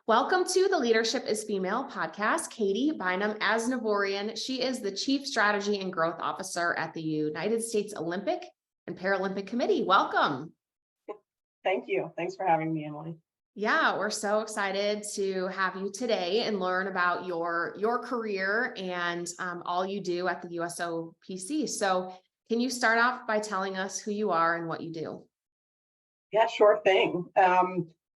Welcome to the Leadership is Female podcast. Katie Bynum as Navorian. She is the Chief Strategy and Growth Officer at the United States Olympic and Paralympic Committee. Welcome. Thank you. Thanks for having me, Emily. Yeah, we're so excited to have you today and learn about your career and all you do at the USOPC. So can you start off by telling us who you are and what you do? Yeah, sure thing.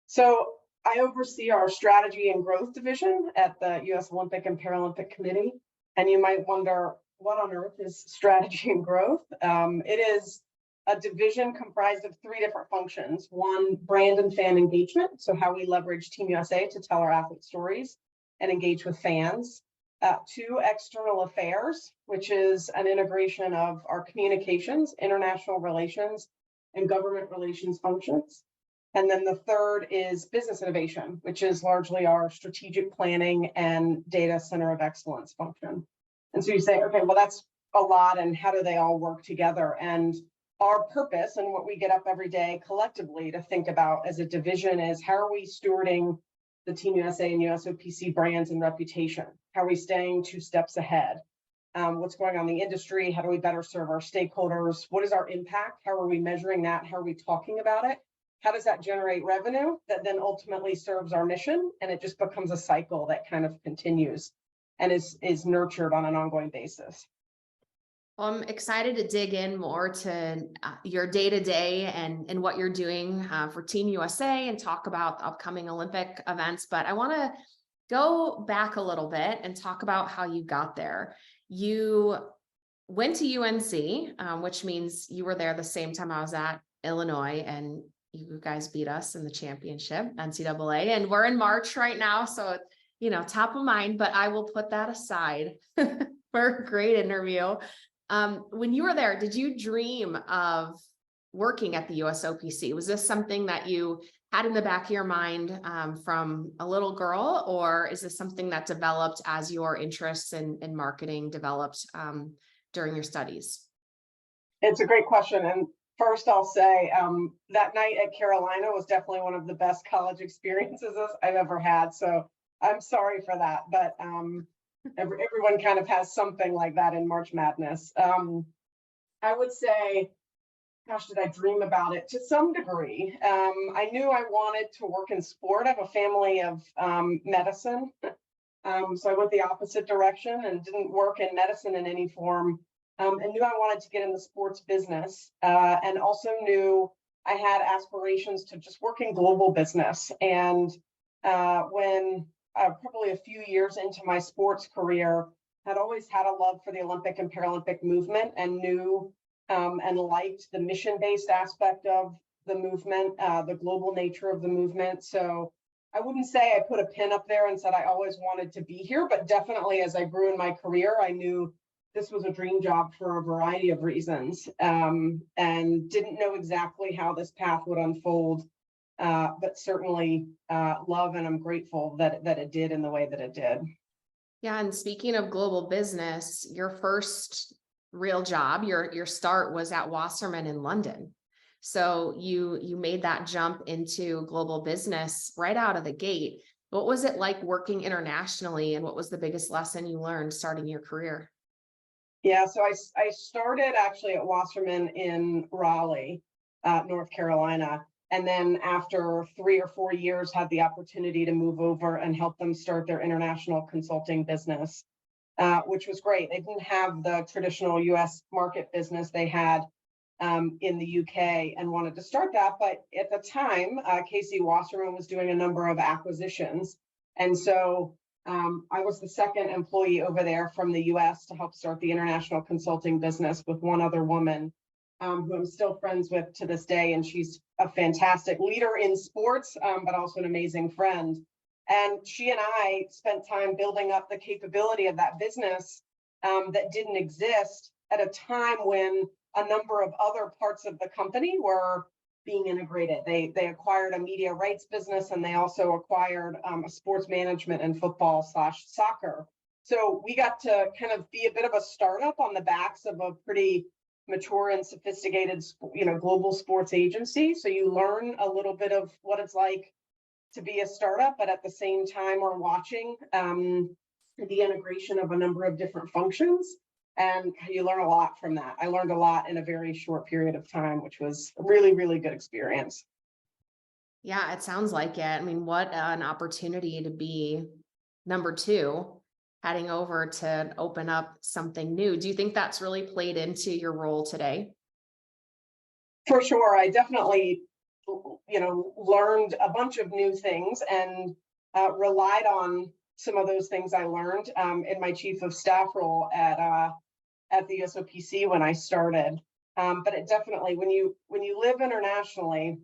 So I oversee our strategy and growth division at the U.S. Olympic and Paralympic Committee. And you might wonder, what on earth is strategy and growth? It is a division comprised of three different functions. One, brand and fan engagement. So how we leverage Team USA to tell our athlete stories and engage with fans. Two, external affairs, which is an integration of our communications, international relations, and government relations functions. And then the third is business innovation, which is largely our strategic planning and data center of excellence function. And so you say, okay, well, that's a lot, and how do they all work together? And our purpose and what we get up every day collectively to think about as a division is, how are we stewarding the Team USA and USOPC brands and reputation? How are we staying 2 steps ahead? What's going on in the industry? How do we better serve our stakeholders? What is our impact? How are we measuring that? How are we talking about it? How does that generate revenue that then ultimately serves our mission? And it just becomes a cycle that kind of continues and is nurtured on an ongoing basis. Well, I'm excited to dig in more to your day-to-day and what you're doing for Team USA and talk about upcoming Olympic events. But I want to go back a little bit and talk about how you got there. You went to UNC, which means you were there the same time I was at Illinois, and you guys beat us in the championship, NCAA, and we're in March right now. So, top of mind, but I will put that aside for a great interview. When you were there, did you dream of working at the USOPC? Was this something that you had in the back of your mind from a little girl, or is this something that developed as your interests in marketing developed during your studies? It's a great question. And first, I'll say that night at Carolina was definitely one of the best college experiences I've ever had. So I'm sorry for that. But everyone kind of has something like that in March Madness. I would say, gosh, did I dream about it? To some degree. I knew I wanted to work in sport. I have a family of medicine. So I went the opposite direction and didn't work in medicine in any form. And knew I wanted to get in the sports business, and also knew I had aspirations to just work in global business. And when probably a few years into my sports career, had always had a love for the Olympic and Paralympic movement, and knew and liked the mission-based aspect of the movement, the global nature of the movement. So I wouldn't say I put a pin up there and said I always wanted to be here, but definitely as I grew in my career, I knew this was a dream job for a variety of reasons, and didn't know exactly how this path would unfold, but certainly love, and I'm grateful that it did in the way that it did. Yeah, and speaking of global business, your first real job, your start was at Wasserman in London. So you made that jump into global business right out of the gate. What was it like working internationally, and what was the biggest lesson you learned starting your career? Yeah, so I started actually at Wasserman in Raleigh, North Carolina. And then after 3 or 4 years, had the opportunity to move over and help them start their international consulting business, which was great. They didn't have the traditional US market business they had in the UK, and wanted to start that. But at the time, Casey Wasserman was doing a number of acquisitions. And so I was the second employee over there from the US to help start the international consulting business with one other woman, who I'm still friends with to this day. And she's a fantastic leader in sports, but also an amazing friend. And she and I spent time building up the capability of that business that didn't exist at a time when a number of other parts of the company were being integrated. They acquired a media rights business, and they also acquired a sports management and football/soccer. So we got to kind of be a bit of a startup on the backs of a pretty mature and sophisticated, global sports agency. So you learn a little bit of what it's like to be a startup, but at the same time, we're watching the integration of a number of different functions. And you learn a lot from that. I learned a lot in a very short period of time, which was a really, really good experience. Yeah, it sounds like it. I mean, what an opportunity to be number two, heading over to open up something new. Do you think that's really played into your role today? For sure. I definitely, learned a bunch of new things and relied on some of those things I learned in my chief of staff role at the USOPC when I started. But it definitely, when you live internationally,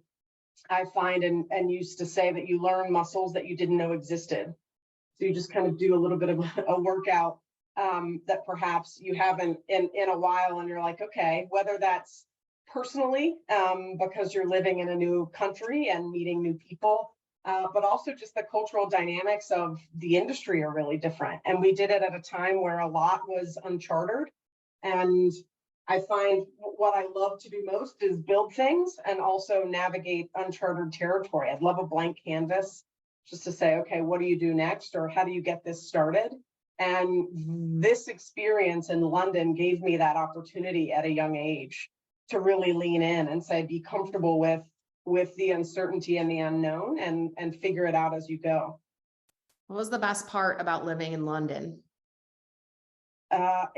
I find and used to say that you learn muscles that you didn't know existed. So you just kind of do a little bit of a workout that perhaps you haven't in a while, and you're like, okay, whether that's personally because you're living in a new country and meeting new people, but also just the cultural dynamics of the industry are really different. And we did it at a time where a lot was uncharted. And I find what I love to do most is build things and also navigate uncharted territory. I'd love a blank canvas just to say, okay, what do you do next? Or how do you get this started? And this experience in London gave me that opportunity at a young age to really lean in and say, be comfortable with the uncertainty and the unknown and figure it out as you go. What was the best part about living in London? There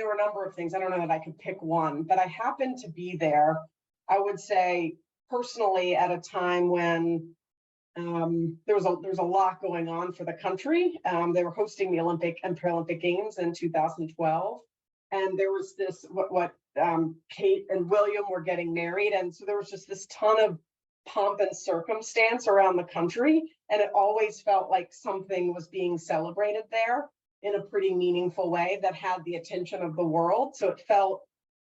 were a number of things. I don't know that I could pick one, but I happened to be there, I would say personally, at a time when there was a lot going on for the country. They were hosting the Olympic and Paralympic Games in 2012. And there was this, Kate and William were getting married. And so there was just this ton of pomp and circumstance around the country. And it always felt like something was being celebrated there in a pretty meaningful way that had the attention of the world. So it felt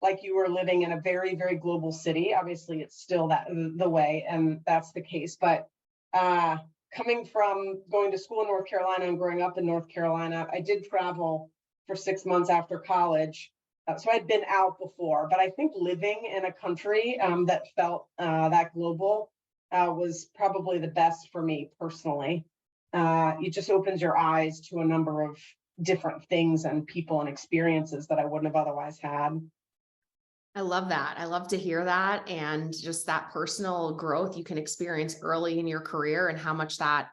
like you were living in a very, very global city. Obviously, it's still the way, and that's the case. But coming from going to school in North Carolina and growing up in North Carolina, I did travel for 6 months after college. So I'd been out before, but I think living in a country that felt that global was probably the best for me personally. It just opens your eyes to a number of different things and people and experiences that I wouldn't have otherwise had. I love that. I love to hear that. And just that personal growth you can experience early in your career and how much that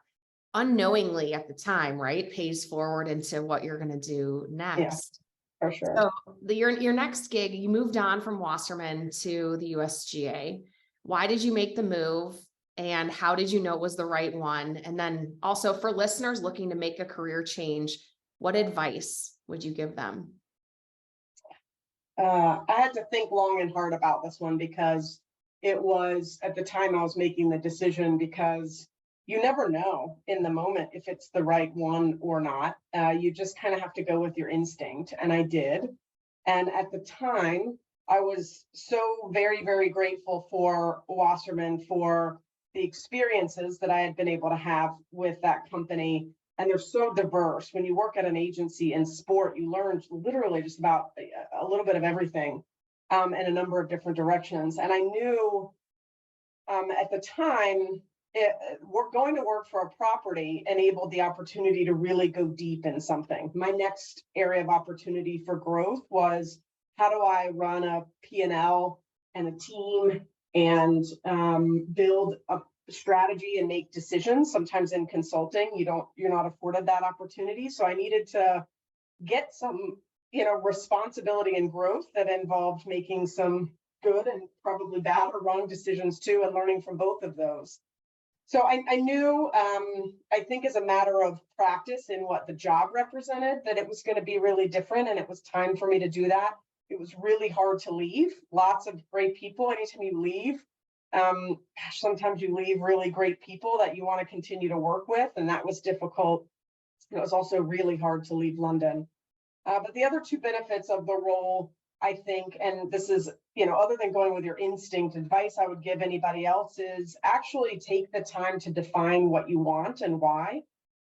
unknowingly at the time, right, pays forward into what you're going to do next. Yeah, for sure. So your next gig, you moved on from Wasserman to the USGA. Why did you make the move? And how did you know it was the right one? And then also for listeners looking to make a career change, what advice would you give them? I had to think long and hard about this one because it was at the time I was making the decision, because you never know in the moment if it's the right one or not. You just kind of have to go with your instinct. And I did. And at the time, I was so very, very grateful for Wasserman for the experiences that I had been able to have with that company. And they're so diverse. When you work at an agency in sport, you learn literally just about a little bit of everything in a number of different directions. And I knew at the time, we're going to work for a property enabled the opportunity to really go deep in something. My next area of opportunity for growth was, how do I run a P&L and a team and build a strategy and make decisions? Sometimes in consulting, you're not afforded that opportunity. So I needed to get some, responsibility and growth that involved making some good and probably bad or wrong decisions too, and learning from both of those. So I knew, I think as a matter of practice in what the job represented, that it was going to be really different, and it was time for me to do that. It was really hard to leave. Lots of great people. Anytime you leave, sometimes you leave really great people that you want to continue to work with, and that was difficult. It was also really hard to leave London. But the other two benefits of the role, I think, and this is, other than going with your instinct, advice I would give anybody else is actually take the time to define what you want and why.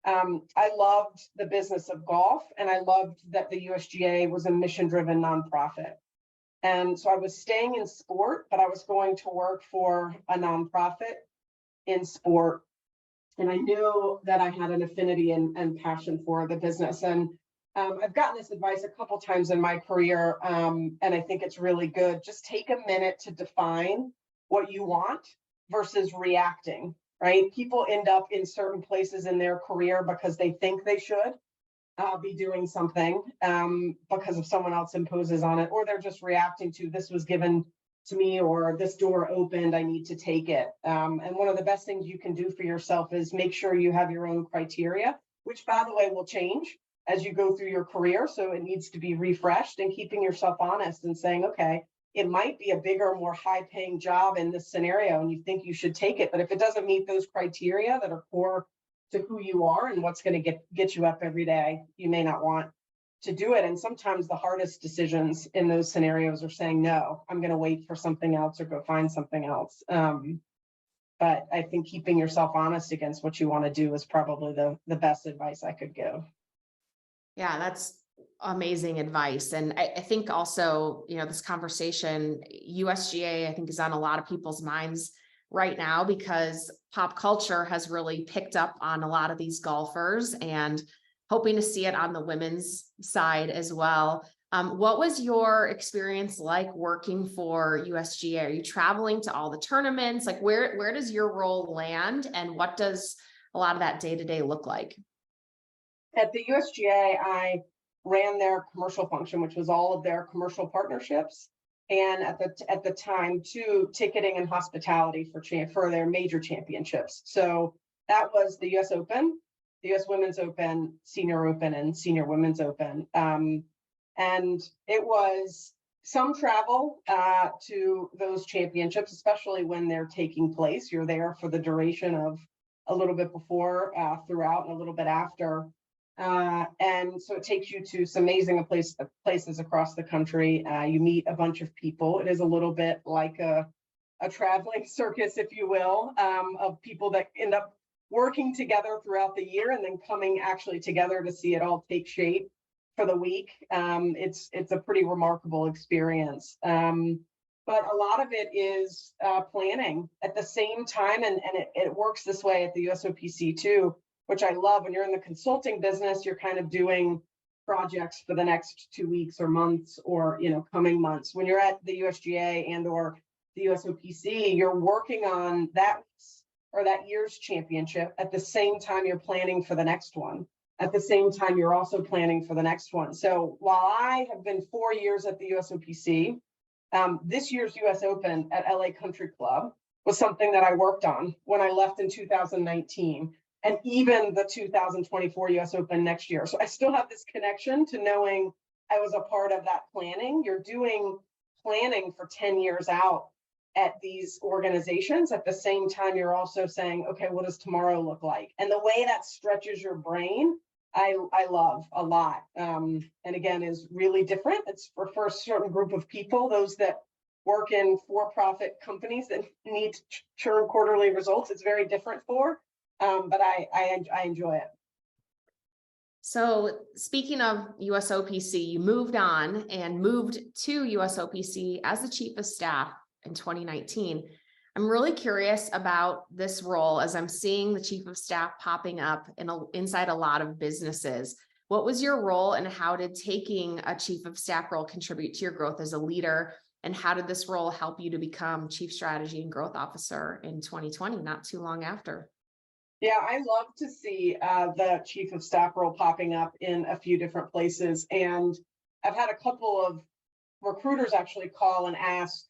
I loved the business of golf, and I loved that the USGA was a mission-driven nonprofit. And so I was staying in sport, but I was going to work for a nonprofit. in sport. And I knew that I had an affinity and passion for the business. And I've gotten this advice a couple times in my career, and I think it's really good. Just take a minute to define what you want versus reacting, right? People end up in certain places in their career because they think they should be doing something because of someone else imposes on it, or they're just reacting to this was given to me or this door opened, I need to take it. And one of the best things you can do for yourself is make sure you have your own criteria, which by the way will change as you go through your career. So it needs to be refreshed, and keeping yourself honest and saying, okay, it might be a bigger, more high paying job in this scenario and you think you should take it. But if it doesn't meet those criteria that are core to who you are and what's going to get you up every day, you may not want to do it. And sometimes the hardest decisions in those scenarios are saying, no, I'm going to wait for something else or go find something else. But I think keeping yourself honest against what you want to do is probably the best advice I could give. Yeah, that's amazing advice. And I think also, this conversation, USGA, I think is on a lot of people's minds right now because pop culture has really picked up on a lot of these golfers and hoping to see it on the women's side as well. What was your experience like working for USGA? Are you traveling to all the tournaments? Like where does your role land and what does a lot of that day-to-day look like? At the USGA, I ran their commercial function, which was all of their commercial partnerships. And at the time, too, ticketing and hospitality for their major championships. So that was the US Open, the US Women's Open, Senior Open, and Senior Women's Open. And it was some travel to those championships, especially when they're taking place. You're there for the duration of a little bit before, throughout, and a little bit after. And so it takes you to some amazing places across the country. You meet a bunch of people. It is a little bit like a traveling circus, if you will, of people that end up working together throughout the year and then coming actually together to see it all take shape for the week. It's a pretty remarkable experience. But a lot of it is planning at the same time, and it works this way at the USOPC too, which I love. When you're in the consulting business, you're kind of doing projects for the next 2 weeks or months or coming months. When you're at the USGA and or the USOPC, you're working on that year's championship at the same time you're planning for the next one. At the same time, you're also planning for the next one. So while I have been 4 years at the USOPC, this year's US Open at LA Country Club was something that I worked on when I left in 2019. And even the 2024 US Open next year. So I still have this connection to knowing I was a part of that planning. You're doing planning for 10 years out at these organizations. At the same time, you're also saying, okay, what does tomorrow look like? And the way that stretches your brain, I love a lot. And again, is really different. It's for a certain group of people, those that work in for-profit companies that need to churn quarterly results. It's very different for. But I enjoy it. So speaking of USOPC, you moved on and moved to USOPC as the chief of staff in 2019. I'm really curious about this role as I'm seeing the chief of staff popping up inside a lot of businesses. What was your role and how did taking a chief of staff role contribute to your growth as a leader? And how did this role help you to become chief strategy and growth officer in 2020, not too long after? Yeah, I love to see the chief of staff role popping up in a few different places. And I've had a couple of recruiters actually call and ask,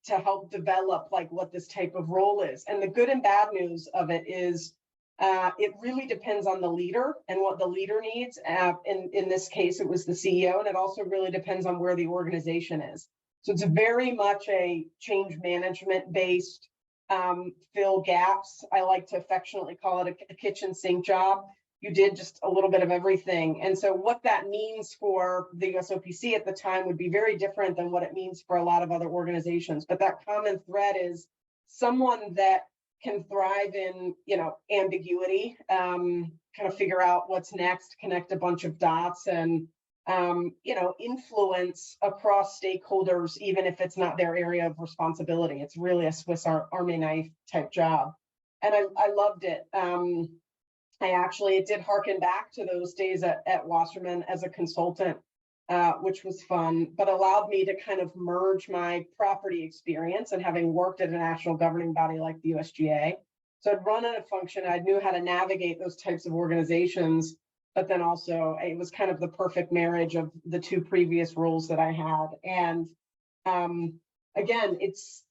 to help develop like what this type of role is. And the good and bad news of it is it really depends on the leader and what the leader needs. In this case, it was the CEO, and it also really depends on where the organization is. So it's very much a change management based fill gaps. I like to affectionately call it a kitchen sink job. You did just a little bit of everything. And so what that means for the USOPC at the time would be very different than what it means for a lot of other organizations. But that common thread is someone that can thrive in, ambiguity, kind of figure out what's next, connect a bunch of dots and influence across stakeholders, even if it's not their area of responsibility. It's really a Swiss Army knife type job. and I loved it. It did harken back to those days at Wasserman as a consultant, which was fun, but allowed me to kind of merge my property experience and having worked at a national governing body like the USGA. So I'd run in a function, I knew how to navigate those types of organizations, but then also it was kind of the perfect marriage of the two previous roles that I had. And again, it's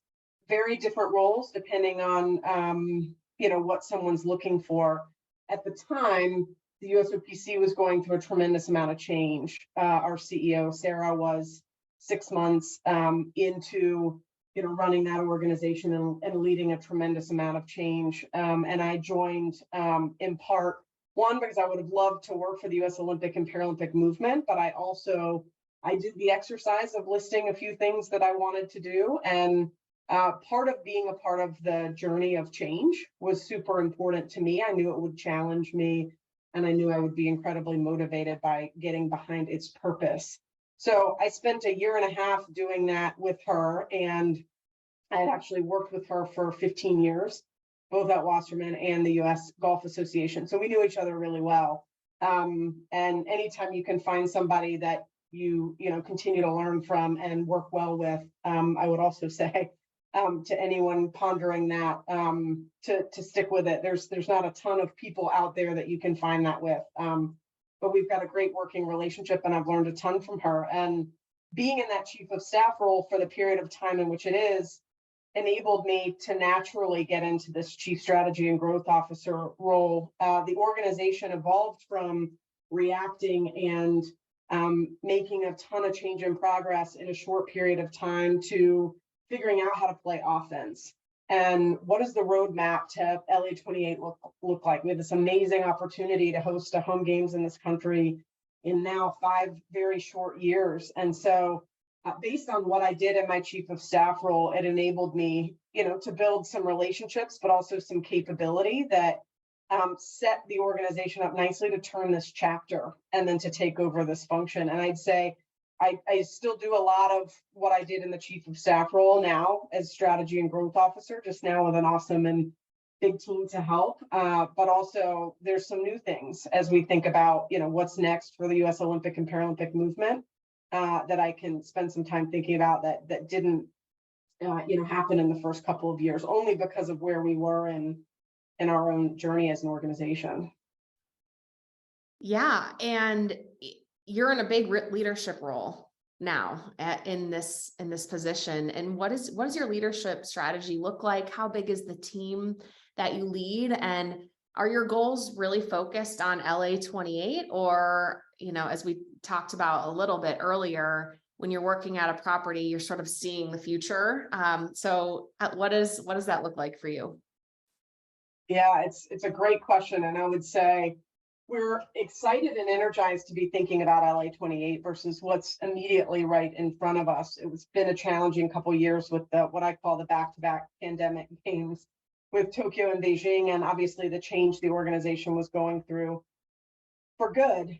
very different roles depending on what someone's looking for. At the time, the USOPC was going through a tremendous amount of change. Our CEO, Sarah, was 6 months into running that organization and leading a tremendous amount of change. And I joined in part, one, because I would have loved to work for the US Olympic and Paralympic movement, but I did the exercise of listing a few things that I wanted to do. And part of being a part of the journey of change was super important to me. I knew it would challenge me, and I knew I would be incredibly motivated by getting behind its purpose. So I spent a year and a half doing that with her, and I had actually worked with her for 15 years, both at Wasserman and the US Golf Association. So we knew each other really well. And anytime you can find somebody that you continue to learn from and work well with, I would also say, to anyone pondering that, to stick with it. There's not a ton of people out there that you can find that with, but we've got a great working relationship, and I've learned a ton from her. And being in that chief of staff role for the period of time in which it is enabled me to naturally get into this chief strategy and growth officer role. The organization evolved from reacting and making a ton of change and progress in a short period of time to figuring out how to play offense. And what does the roadmap to LA 28 look like? We have this amazing opportunity to host a home games in this country in now 5 very short years. And so based on what I did in my chief of staff role, it enabled me, to build some relationships, but also some capability that set the organization up nicely to turn this chapter and then to take over this function. And I'd say I still do a lot of what I did in the chief of staff role now as strategy and growth officer, just now with an awesome and big team to help. But also there's some new things as we think about, what's next for the US Olympic and Paralympic movement that I can spend some time thinking about that didn't, happen in the first couple of years, only because of where we were in our own journey as an organization. Yeah, and you're in a big leadership role now in this position. And what does your leadership strategy look like? How big is the team that you lead? And are your goals really focused on LA 28? Or, as we talked about a little bit earlier, when you're working at a property, you're sort of seeing the future. So what does that look like for you? Yeah, it's a great question. And I would say we're excited and energized to be thinking about LA 28 versus what's immediately right in front of us. It's been a challenging couple of years with what I call the back-to-back pandemic games with Tokyo and Beijing, and obviously the change the organization was going through for good.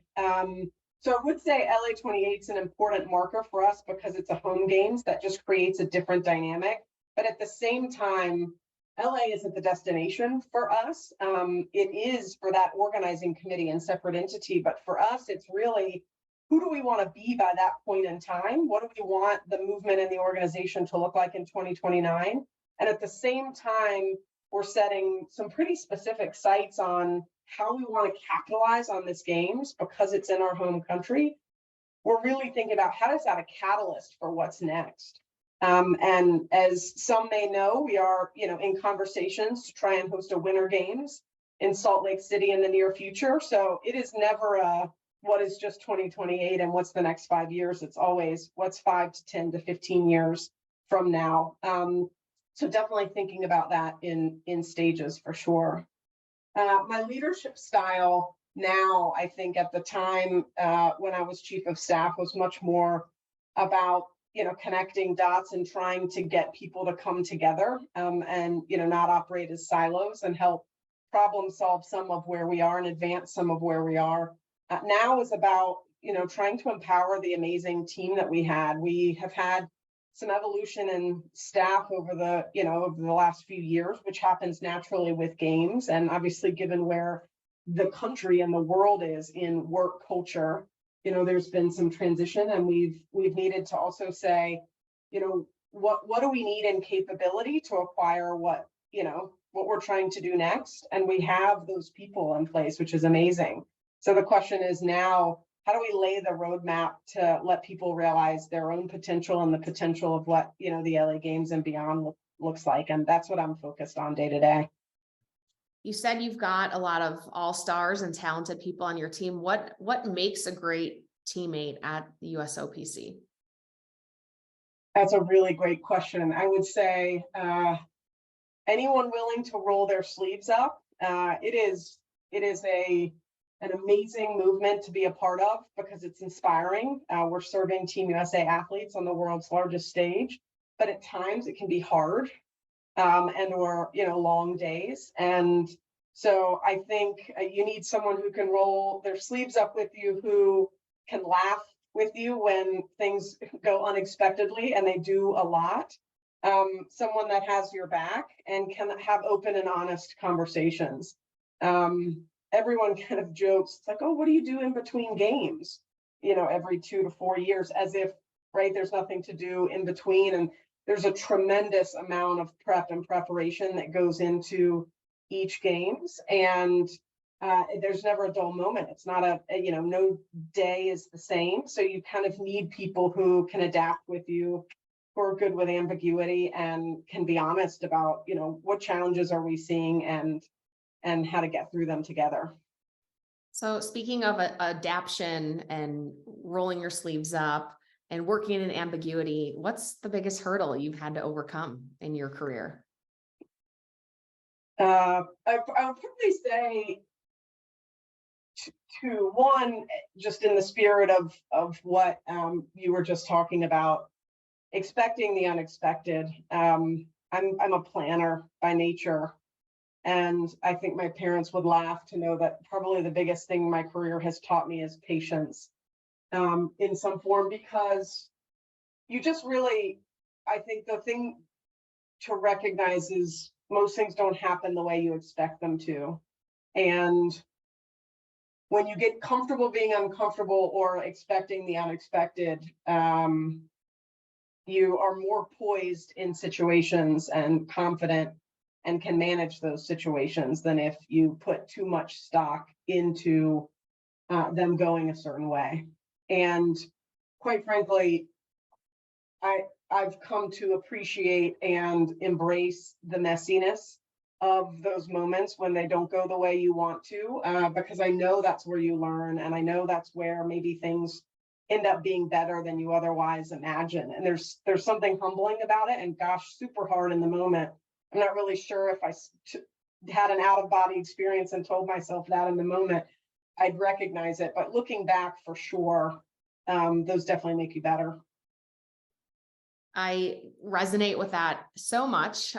So I would say LA 28 is an important marker for us because it's a home games that just creates a different dynamic. But at the same time, LA isn't the destination for us. It is for that organizing committee and separate entity. But for us, it's really, who do we want to be by that point in time? What do we want the movement and the organization to look like in 2029? And at the same time, we're setting some pretty specific sights on how we want to capitalize on this games because it's in our home country. We're really thinking about how does that a catalyst for what's next? And as some may know, we are, in conversations to try and host a Winter Games in Salt Lake City in the near future. So it is never what is just 2028 and what's the next 5 years. It's always what's 5 to 10 to 15 years from now. So definitely thinking about that in stages for sure. My leadership style now, I think at the time when I was chief of staff was much more about connecting dots and trying to get people to come together and not operate as silos and help problem solve some of where we are and advance some of where we are. Now is about trying to empower the amazing team that we had. We have had some evolution in staff over the last few years, which happens naturally with games. And obviously, given where the country and the world is in work culture, there's been some transition, and we've needed to also say, what do we need in capability to acquire what we're trying to do next? And we have those people in place, which is amazing. So the question is now, how do we lay the roadmap to let people realize their own potential and the potential of what, the LA Games and beyond looks like? And that's what I'm focused on day to day. You said you've got a lot of all-stars and talented people on your team. What makes a great teammate at the USOPC? That's a really great question. I would say anyone willing to roll their sleeves up. It is an amazing movement to be a part of because it's inspiring. We're serving Team USA athletes on the world's largest stage, but at times it can be hard or long days. And so I think you need someone who can roll their sleeves up with you, who can laugh with you when things go unexpectedly, and they do a lot. Someone that has your back and can have open and honest conversations. Everyone kind of jokes, it's like, oh, what do you do in between games? Every 2 to 4 years, as if, right, there's nothing to do in between. And there's a tremendous amount of prep and preparation that goes into each games. And there's never a dull moment. It's not no day is the same. So you kind of need people who can adapt with you, who are good with ambiguity and can be honest about, what challenges are we seeing and how to get through them together. So speaking of adaptation and rolling your sleeves up and working in ambiguity, what's the biggest hurdle you've had to overcome in your career? I would probably say to one, just in the spirit of what you were just talking about, expecting the unexpected. I'm a planner by nature. And I think my parents would laugh to know that probably the biggest thing my career has taught me is patience in some form, because you just really, I think the thing to recognize is most things don't happen the way you expect them to. And when you get comfortable being uncomfortable or expecting the unexpected, you are more poised in situations and confident and can manage those situations than if you put too much stock into them going a certain way. And quite frankly, I've come to appreciate and embrace the messiness of those moments when they don't go the way you want to, because I know that's where you learn, and I know that's where maybe things end up being better than you otherwise imagine. And there's something humbling about it, and gosh, super hard in the moment. I'm not really sure if I had an out-of-body experience and told myself that in the moment, I'd recognize it. But looking back, for sure, those definitely make you better. I resonate with that so much.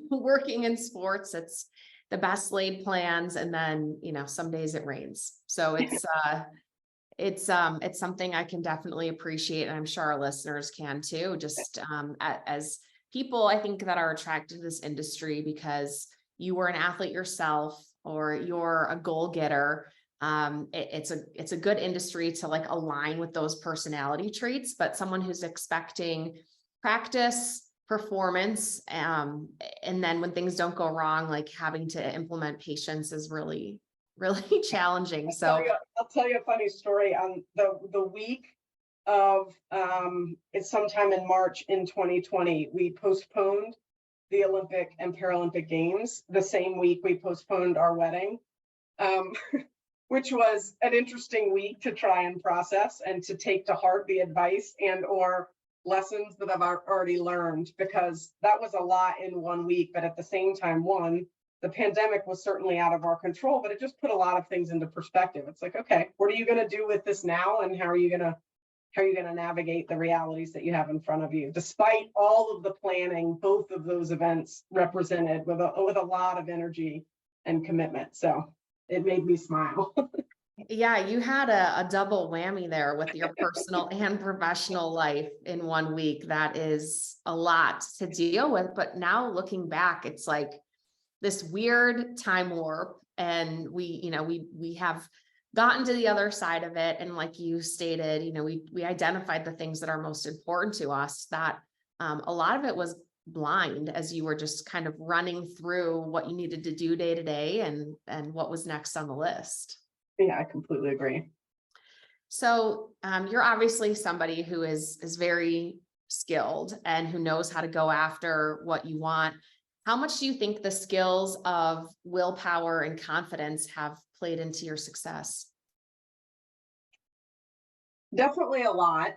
Working in sports, it's the best laid plans, and then some days it rains. So it's something I can definitely appreciate, and I'm sure our listeners can too. Just as people, I think, that are attracted to this industry because you were an athlete yourself or you're a goal getter. It's a good industry to align with those personality traits, but someone who's expecting practice, performance, and then when things don't go wrong, having to implement patience is really, really challenging. I'll tell you a funny story. On the week of it's sometime in March in 2020, we postponed the Olympic and Paralympic Games. The same week we postponed our wedding, which was an interesting week to try and process and to take to heart the advice and or lessons that I've already learned, because that was a lot in 1 week. But at the same time, the pandemic was certainly out of our control, but it just put a lot of things into perspective. It's like, okay, what are you going to do with this now? And how are you going to navigate the realities that you have in front of you? Despite all of the planning, both of those events represented with a lot of energy and commitment. So it made me smile. Yeah, you had a double whammy there with your personal and professional life in 1 week. That is a lot to deal with. But now looking back, it's like this weird time warp. And we have gotten to the other side of it. And like you stated, we identified the things that are most important to us, that a lot of it was blind as you were just kind of running through what you needed to do day to day and what was next on the list. Yeah, I completely agree. So you're obviously somebody who is very skilled and who knows how to go after what you want. How much do you think the skills of willpower and confidence have played into your success? Definitely a lot.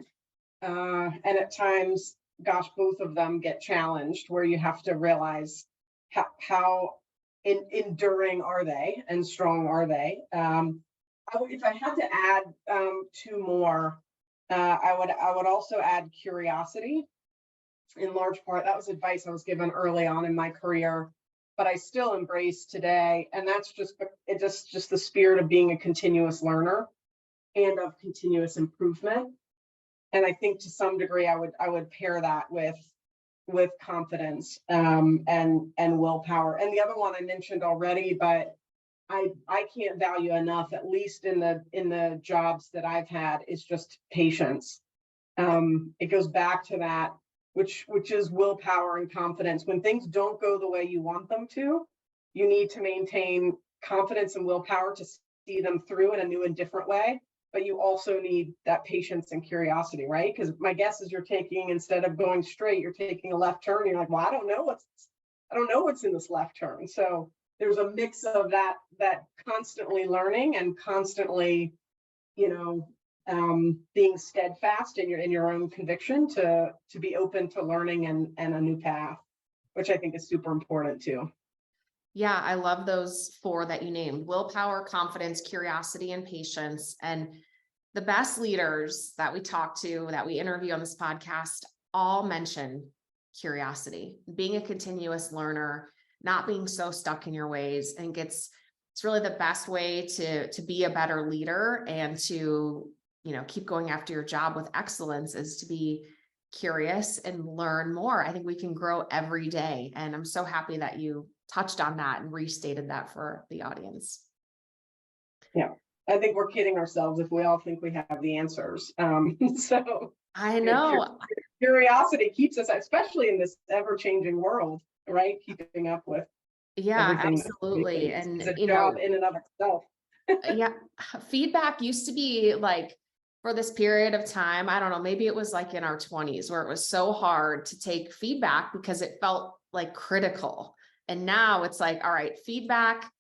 And at times, gosh, both of them get challenged where you have to realize how enduring are they and strong are they. If I had to add two more, I would also add curiosity. In large part, that was advice I was given early on in my career, but I still embrace today, and that's just the spirit of being a continuous learner and of continuous improvement. And I think to some degree, I would pair that with confidence and willpower. And the other one I mentioned already, but I can't value enough, at least in the jobs that I've had, is just patience. It goes back to that, which is willpower and confidence. When things don't go the way you want them to, you need to maintain confidence and willpower to see them through in a new and different way. But you also need that patience and curiosity, right? Because my guess is instead of going straight, you're taking a left turn. You're like, well, I don't know what's in this left turn. So there's a mix of that constantly learning and constantly, being steadfast in your own conviction to be open to learning and a new path, which I think is super important too. Yeah, I love those four that you named: willpower, confidence, curiosity, and patience. And the best leaders that we talk to, that we interview on this podcast, all mention curiosity, being a continuous learner, not being so stuck in your ways. I think it's really the best way to be a better leader and to, keep going after your job with excellence, is to be curious and learn more. I think we can grow every day. And I'm so happy that you touched on that and restated that for the audience. Yeah, I think we're kidding ourselves if we all think we have the answers. So I know. Curiosity keeps us, especially in this ever-changing world, right? Keeping up with everything. Absolutely. And it's a job in and of itself. Yeah, feedback used to be like, for this period of time, I don't know, maybe it was like in our 20s where it was so hard to take feedback because it felt like critical. And now it's like, all right, feedback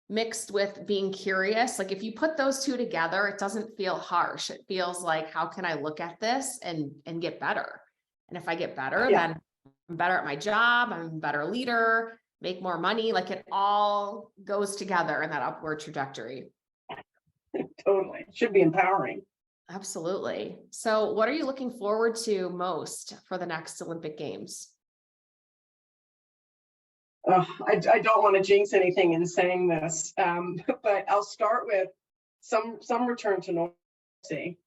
mixed with being curious. Like if you put those two together, it doesn't feel harsh. It feels like, how can I look at this and get better? And if I get better, then I'm better at my job, I'm a better leader, make more money. Like it all goes together in that upward trajectory. Totally. It should be empowering. Absolutely. So what are you looking forward to most for the next Olympic Games? I don't want to jinx anything in saying this, but I'll start with some return to normalcy.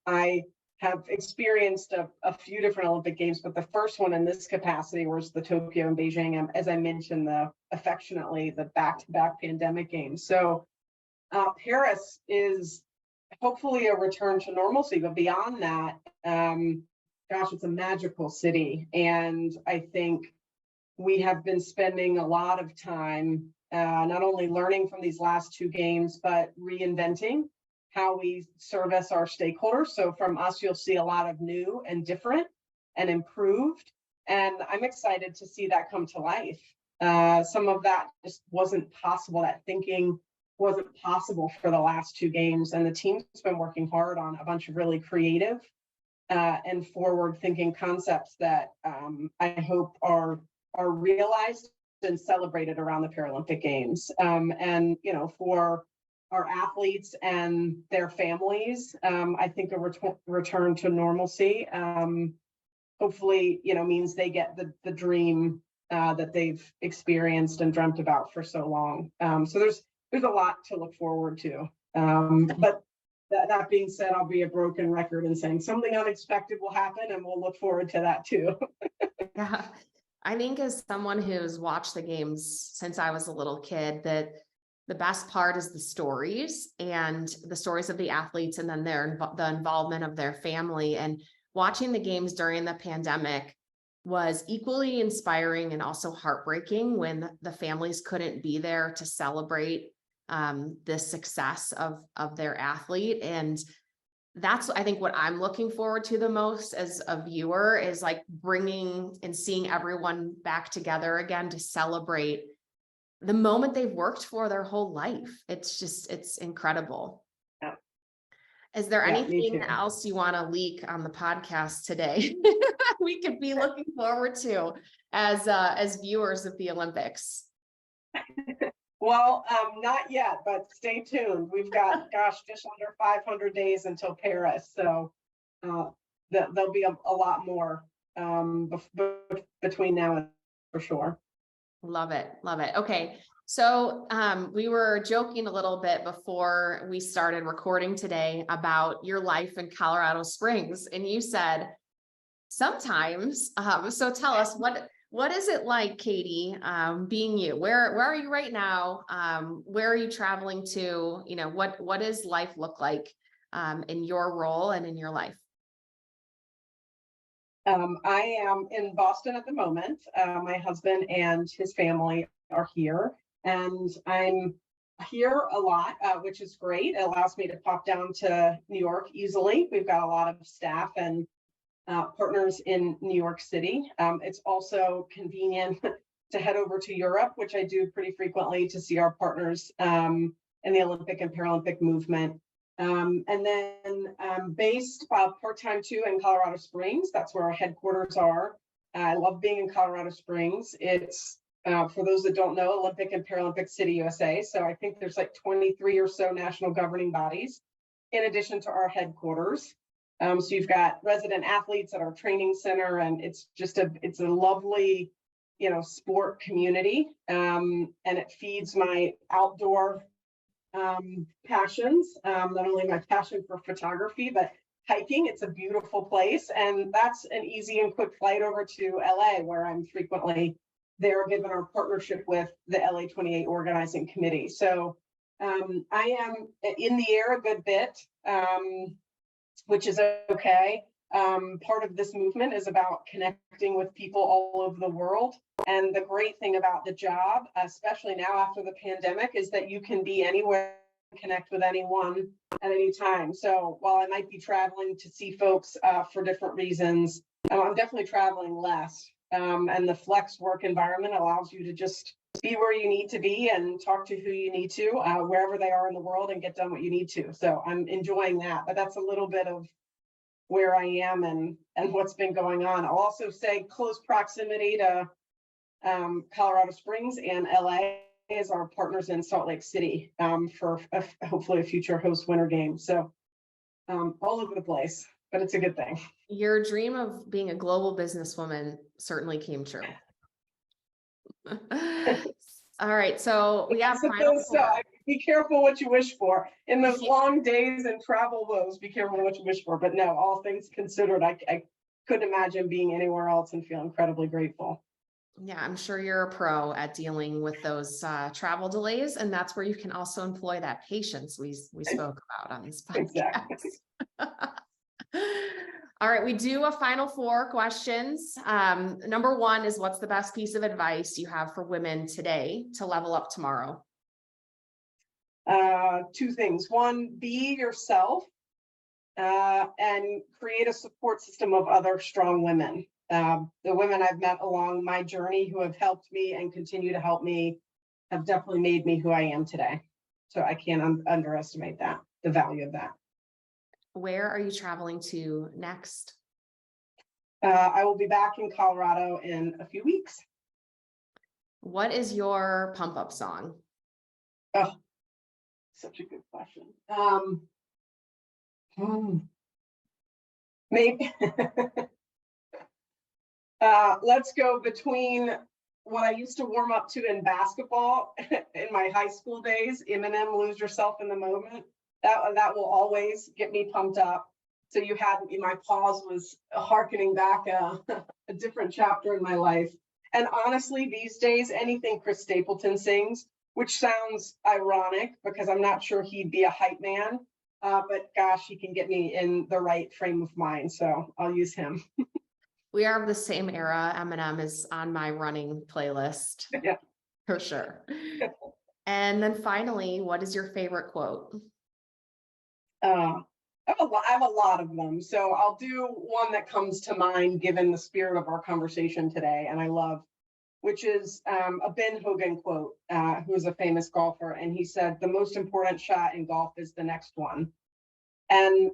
I have experienced a few different Olympic Games, but the first one in this capacity was the Tokyo and Beijing, as I mentioned, affectionately the back-to-back pandemic games. So Paris is hopefully a return to normalcy, but beyond that, gosh, it's a magical city. And I think we have been spending a lot of time not only learning from these last two games, but reinventing how we service our stakeholders. So from us, you'll see a lot of new and different and improved. And I'm excited to see that come to life. Some of that just wasn't possible. That thinking wasn't possible for the last two games. And the team's been working hard on a bunch of really creative and forward-thinking concepts that I hope are realized and celebrated around the Paralympic Games. And, for our athletes and their families, I think a return to normalcy hopefully, means they get the dream that they've experienced and dreamt about for so long. So there's a lot to look forward to. But that being said, I'll be a broken record in saying something unexpected will happen, and we'll look forward to that too. Yeah. I think as someone who's watched the games since I was a little kid, that the best part is the stories of the athletes, and then the involvement of their family. And watching the games during the pandemic was equally inspiring and also heartbreaking when the families couldn't be there to celebrate the success of their athlete. And that's, I think, what I'm looking forward to the most as a viewer, is like bringing and seeing everyone back together again to celebrate the moment they've worked for their whole life. It's incredible. Yeah. Is there Yeah, me anything too. else you want to leak on the podcast today we could be looking forward to as viewers of the Olympics? Well, not yet, but stay tuned. We've got, gosh, just under 500 days until Paris. So there'll be a lot more between now and for sure. Love it. Love it. Okay. So we were joking a little bit before we started recording today about your life in Colorado Springs. And you said sometimes, so tell us, what is it like, Katie, being you? Where are you right now? Where are you traveling to? You know, what does life look like in your role and in your life? I am in Boston at the moment. My husband and his family are here, and I'm here a lot, which is great. It allows me to pop down to New York easily. We've got a lot of staff and partners in New York City. It's also convenient to head over to Europe, which I do pretty frequently, to see our partners in the Olympic and Paralympic movement. And then based part-time too in Colorado Springs. That's where our headquarters are. I love being in Colorado Springs. It's for those that don't know, Olympic and Paralympic City, USA. So I think there's like 23 or so national governing bodies in addition to our headquarters. So you've got resident athletes at our training center, and it's a lovely, sport community. And it feeds my outdoor passions, not only my passion for photography, but hiking. It's a beautiful place, and that's an easy and quick flight over to LA, where I'm frequently there, given our partnership with the LA 28 organizing committee. So I am in the air a good bit, which is okay. Part of this movement is about connecting with people all over the world. And the great thing about the job, especially now after the pandemic, is that you can be anywhere, connect with anyone at any time. So while I might be traveling to see folks for different reasons, I'm definitely traveling less. And the flex work environment allows you to just be where you need to be and talk to who you need to, wherever they are in the world, and get done what you need to. So I'm enjoying that, but that's a little bit of where I am and what's been going on. I'll also say close proximity to Colorado Springs and LA as our partners in Salt Lake City for hopefully a future host winter game. So all over the place, but it's a good thing. Your dream of being a global businesswoman certainly came true. All right, so we have be careful what you wish for in those long days and travel woes. Be careful what you wish for. But no, all things considered, I couldn't imagine being anywhere else and feel incredibly grateful. Yeah, I'm sure you're a pro at dealing with those travel delays, and that's where you can also employ that patience we spoke about on this podcast. Exactly. All right, we do a final 4 questions. Number 1 is, what's the best piece of advice you have for women today to level up tomorrow? 2 things. 1, be yourself and create a support system of other strong women. The women I've met along my journey who have helped me and continue to help me have definitely made me who I am today. So I can't underestimate that, the value of that. Where are you traveling to next? I will be back in Colorado in a few weeks. What is your pump up song? Oh, such a good question. Maybe let's go between what I used to warm up to in basketball in my high school days, Eminem, Lose Yourself in the Moment. that will always get me pumped up. So you had my pause was hearkening back a different chapter in my life. And honestly, these days, anything Chris Stapleton sings, which sounds ironic because I'm not sure he'd be a hype man, but gosh, he can get me in the right frame of mind. So I'll use him. We are of the same era. Eminem is on my running playlist. Yeah. For sure. And then finally, what is your favorite quote? I have a lot of them. So I'll do one that comes to mind given the spirit of our conversation today, and I love, which is a Ben Hogan quote, who is a famous golfer. And he said, the most important shot in golf is the next one. And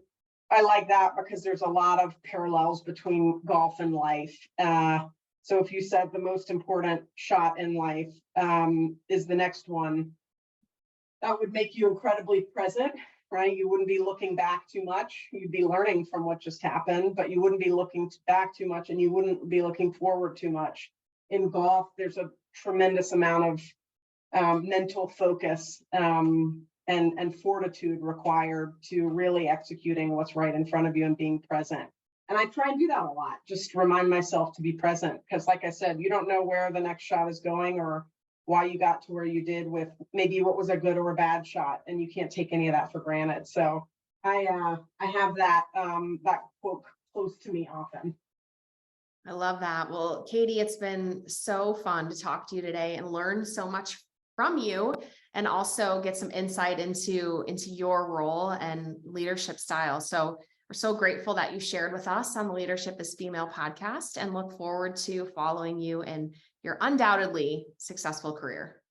I like that because there's a lot of parallels between golf and life. So if you said the most important shot in life is the next one, that would make you incredibly present, right? You wouldn't be looking back too much. You'd be learning from what just happened, but you wouldn't be looking back too much, and you wouldn't be looking forward too much. In golf, there's a tremendous amount of mental focus and fortitude required to really executing what's right in front of you and being present. And I try and do that a lot, just remind myself to be present, because like I said, you don't know where the next shot is going or why you got to where you did with maybe what was a good or a bad shot, and you can't take any of that for granted. So I have that quote close to me often. I love that. Well, Katie, it's been so fun to talk to you today and learn so much from you, and also get some insight into your role and leadership style. So we're so grateful that you shared with us on the Leadership is Female podcast, and look forward to following you in your undoubtedly successful career.